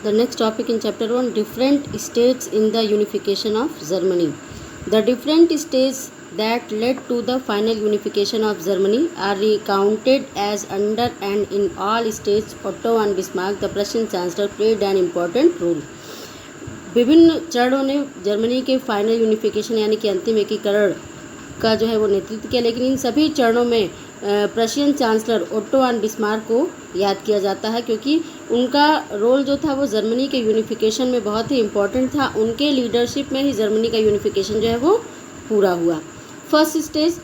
The next topic in chapter 1, different states in the unification of Germany. The different states that led to the final unification of Germany are recounted as under, and in all states Otto and Bismarck, the Prussian chancellor, played an important role. विभिन्न चरणों ने Germany के final unification यानी कि अंतिम एकीकरण का जो है वो नेतृत्व किया, लेकिन इन सभी चरणों में Prussian chancellor Otto and Bismarck को याद किया जाता है, क्योंकि उनका रोल जो था वो जर्मनी के यूनिफिकेशन में बहुत ही इम्पोर्टेंट था। उनके लीडरशिप में ही जर्मनी का यूनिफिकेशन जो है वो पूरा हुआ। First stage,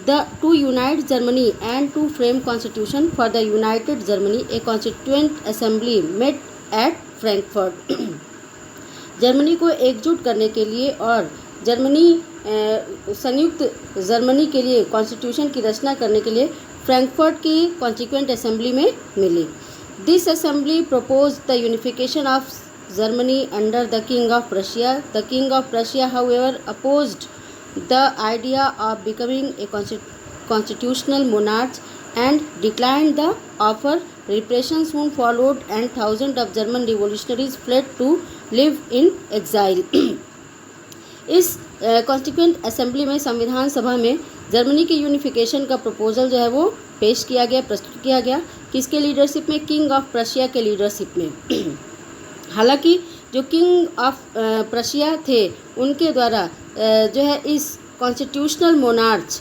the to unite Germany and to frame constitution for the united Germany, a constituent assembly met at Frankfurt. Germany को एकजुट करने के लिए और संयुक्त जर्मनी के लिए कॉन्स्टिट्यूशन की रचना करने के लिए फ्रैंकफर्ट की कॉन्स्टिट्यूएंट असेंबली में मिली। This assembly propose the unification of Germany under the king of Prussia. The king of Prussia however opposed the idea of becoming a constitutional monarch and declined the offer. Repression soon followed and thousands of German revolutionaries fled to live in exile. इस constituent assembly में, संविधान सभा में, Germany के unification का proposal जो है वो पेश किया गया, प्रस्तुत किया गया। किसके लीडरशिप में? किंग ऑफ प्रशिया के लीडरशिप में। हालांकि जो किंग ऑफ प्रशिया थे उनके द्वारा जो है इस कॉन्स्टिट्यूशनल मोनार्च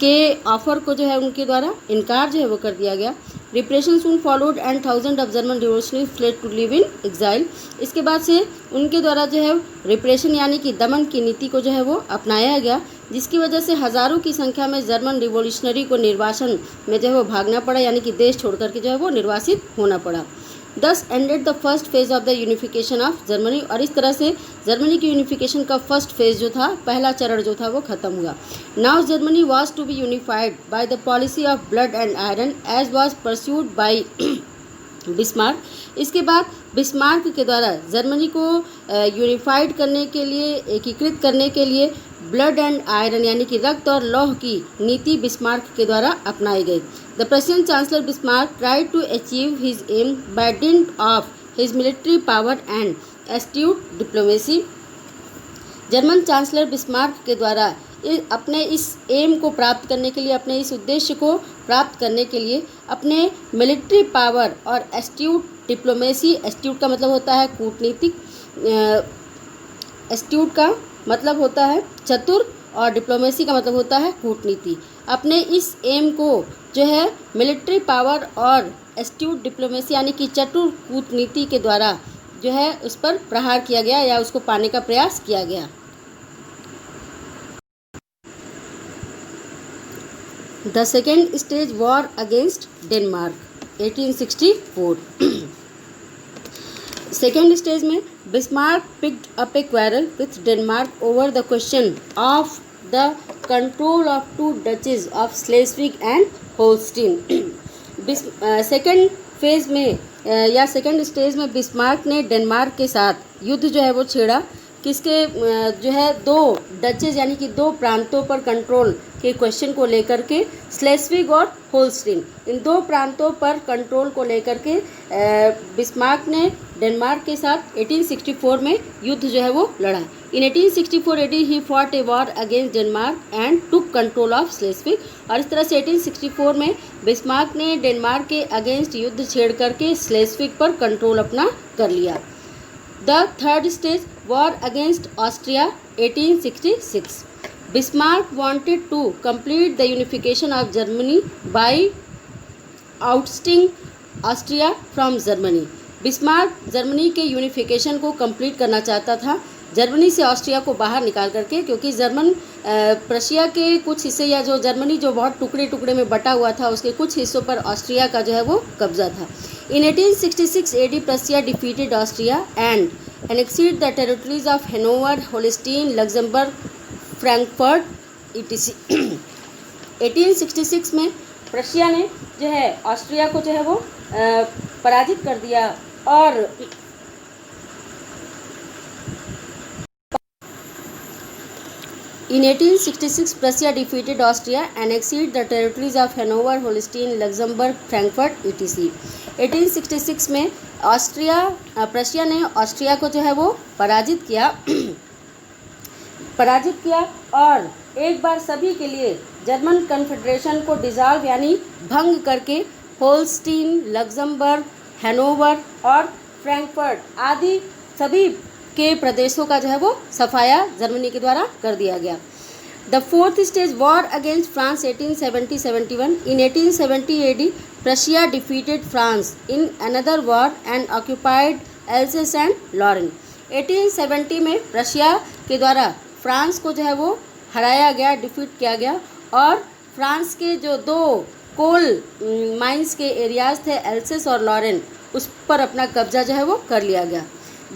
के ऑफर को जो है उनके द्वारा इनकार जो है वो कर दिया गया। Repression soon followed and thousand of German revolutionaries fled to live in exile. इसके बाद से उनके द्वारा जो है रिप्रेशन यानी कि दमन की नीति को जो है वो अपनाया गया, जिसकी वजह से हज़ारों की संख्या में जर्मन रिवोल्यूशनरी को निर्वासन में जो है वो भागना पड़ा, यानी कि देश छोड़ करके जो है वो निर्वासित होना पड़ा। दस ended the first phase of the unification of Germany. और इस तरह से जर्मनी की यूनिफिकेशन का फर्स्ट फेज जो था, पहला चरण जो था वो खत्म हुआ। Now Germany was to be unified by the policy of blood and iron as was pursued by Bismarck. इसके बाद बिस्मार्क के द्वारा जर्मनी को यूनिफाइड करने के लिए, एकीकृत करने के लिए ब्लड एंड आयरन यानी कि रक्त और लौह की नीति बिस्मार्क के द्वारा अपनाई गई। The president chancellor Bismarck tried to achieve his aim by dint of his military power and astute diplomacy. German chancellor Bismarck के द्वारा अपने इस एम को प्राप्त करने के लिए, अपने इस उद्देश्य को प्राप्त करने के लिए अपने मिलिट्री पावर और एस्ट्यूट डिप्लोमेसी, एस्ट्यूट का मतलब होता है कूटनीतिक, एस्ट्यूट का मतलब होता है चतुर और डिप्लोमेसी का मतलब होता है कूटनीति। अपने इस एम को जो है मिलिट्री पावर और एस्ट्यूट डिप्लोमेसी यानी कि चतुर कूटनीति के द्वारा जो है उस पर प्रहार किया गया या उसको पाने का प्रयास किया गया। The second stage, war against Denmark, 1864। Second stage में Bismarck picked up a quarrel with Denmark over the question of the control of two duchies of Schleswig and Holstein. Second phase में या सेकेंड स्टेज में Bismarck ने Denmark के साथ युद्ध जो है वो छेड़ा। किसके जो है दो डचेज यानी कि दो प्रांतों पर कंट्रोल के क्वेश्चन को लेकर के, स्लेस्विग और होल्स्टीन, इन दो प्रांतों पर कंट्रोल को लेकर के बिस्मार्क ने डेनमार्क के साथ 1864 में युद्ध जो है वो लड़ा। In 1864 AD he fought a war against Denmark and took control of Schleswig. और इस तरह से 1864 में बिस्मार्क ने डेनमार्क के अगेंस्ट युद्ध छेड़ करके स्लेस्विग पर कंट्रोल अपना कर लिया। The third stage, war against Austria, 1866। Bismarck wanted to complete the unification of Germany by ousting Austria from Germany. Bismarck Germany के यूनिफिकेशन को कंप्लीट करना चाहता था, जर्मनी से ऑस्ट्रिया को बाहर निकाल करके, क्योंकि जर्मन प्रशिया के कुछ हिस्से या जो जर्मनी जो बहुत टुकड़े टुकड़े में बटा हुआ था उसके कुछ हिस्सों पर ऑस्ट्रिया का जो है वो कब्जा था। In 1866 AD Prussia defeated Austria and annexed the territories of Hanover, Holstein, Luxembourg, Frankfurt etc. 1866 में प्रशिया ने जो है ऑस्ट्रिया को जो है वो पराजित कर दिया और In 1866, Prussia defeated Austria, annexed the territories of Hanover, Holstein, Luxembourg, Frankfurt, etc. 1866 में प्रशिया ने ऑस्ट्रिया को जो है वो पराजित किया और एक बार सभी के लिए जर्मन कन्फेडरेशन को डिसॉल्व यानी भंग करके होल्स्टीन, लग्जमबर्ग, हैनोवर और फ्रैंकफर्ट आदि सभी के प्रदेशों का जो है वो सफाया जर्मनी के द्वारा कर दिया गया। The fourth stage war against France 1870-71 in 1870 AD Prussia defeated France in another war and occupied Alsace and Lorraine. 1870 में प्रशिया के द्वारा फ्रांस को जो है वो हराया गया, डिफीट किया गया और फ्रांस के जो 2 कोल माइंस के एरियाज थे एल्सेस और लॉरेन उस पर अपना कब्जा जो है वो कर लिया गया।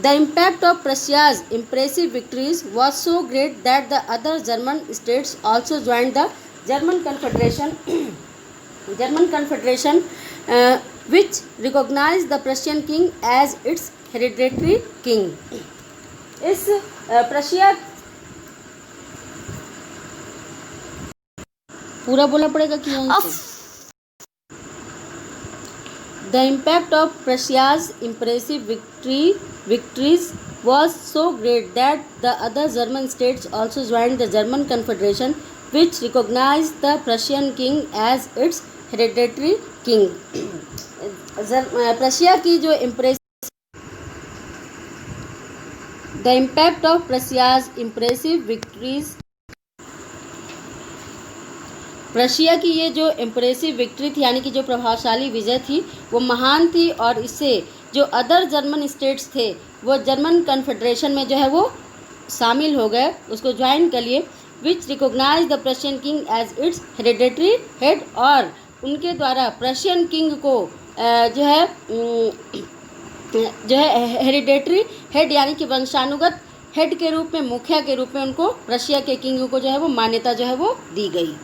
The impact of Prussia's impressive victories was so great that the other German states also joined the German Confederation, which recognized the Prussian king as its hereditary king. इस प्रशिया पूरा बोलना पड़ेगा कि The impact of Prussia's impressive victories was so great that the other German states also joined the German Confederation, which recognized the Prussian king as its hereditary king. Prussia की जो The impact of Prussia's impressive victories Prussia की ये जो impressive victory थी यानी कि जो प्रभावशाली विजय थी वो महान थी और इससे जो अदर जर्मन स्टेट्स थे वो जर्मन कन्फेडरेशन में जो है वो शामिल हो गए, उसको ज्वाइन कर लिए। Which recognise the Prussian king as its hereditary head और उनके द्वारा प्रशियन किंग को जो है हेरिडेटरी हेड यानी कि वंशानुगत हेड के रूप में, मुखिया के रूप में उनको प्रशिया के किंग को जो है वो मान्यता जो है वो दी गई।